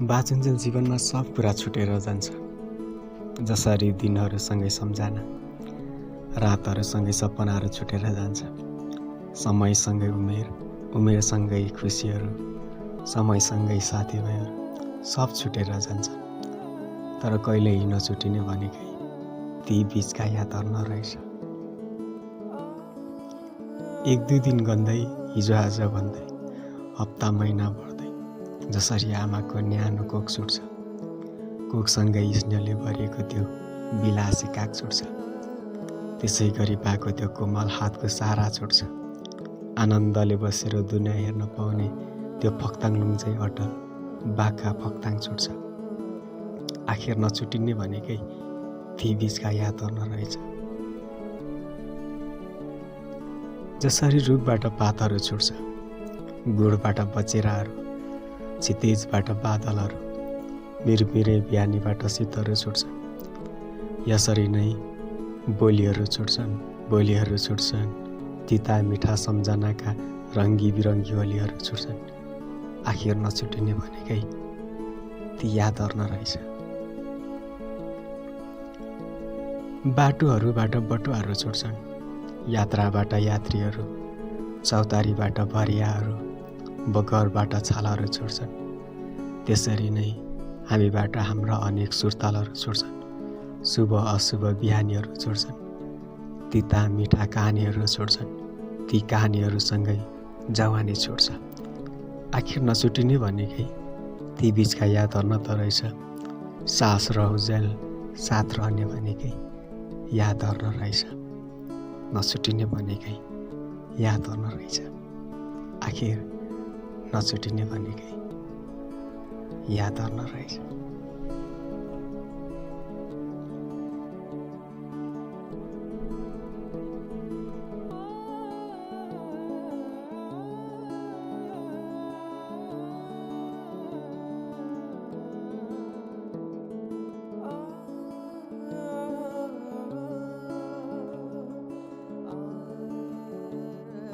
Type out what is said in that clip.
बाँचुन्जेल जीवनमा सब कुरा छुटेर जान्छ। जसरी दिनहरूसँगै सम्झना, रातहरूसँगै सपनाहरू छुटेर जान्छ। समयसँगै उमेर, उमेरसँगै खुसीहरू, समयसँगै साथीभाइहरू सब छुटेर जान्छ। तर कहिल्यै नछुटिने भनेकै ती बीचका यादहरू नरहेछ। एक दुई दिन गन्दै, हिजो आज भन्दै, हप्ता महिना बढ्दै, जसरी आमाको न्यानो कोख छुट्छ, कोखसँगै स्नेहले भरिएको त्यो बिलासी काग छुट्छ, त्यसै गरी पाएको त्यो कोमल हातको सारा छुट्छ। आनन्दले बसेर दुनियाँ हेर्न पाउने त्यो फक्ताङलुङ चाहिँ अटल बाघका फक्ताङ छुट्छ। आखिर नछुटिने भनेकै ती बीचका यादहरू नरहेछ। जसरी रुखबाट पातहरू छुट्छ, गुडबाट बचेराहरू, क्षितिजबाट बादलहरू, मिरमिरे बिहानीबाट शीतहरू छुट्छ। यसरी नै बोलीहरू छुट्छन्, बोलीहरू छुट्छन्, तिता मिठा सम्झनाका रङ्गी बिरङ्गी होलीहरू छुट्छन्। आखिर नछुटिने भनेकै ती यादहरू नरहेछ। बाटोहरूबाट बटुवाहरू छुट्छन्, यात्राबाट यात्रीहरू, चौतारीबाट भरियाहरू, बगरबाट छालाहरू छुट्छन्। त्यसरी नै हामीबाट हाम्रा अनेक सुर्तालहरू छुट्छन्, शुभ अशुभ बिहानीहरू छुट्छन्, तिता मिठा कहानीहरू छुट्छन्, ती कहानीहरूसँगै जवानी छुट्छ। आखिर नछुटिने भनेकै ती बीचका यादहरू न त रहेछ। सास रहुजेल साथ रहने भनेकै यादहरू नरहेछ। नछुटिने भनेकै यादहरू नरहेछ। आखिर नछुटिने भनेकै यादहरू नरहेछ।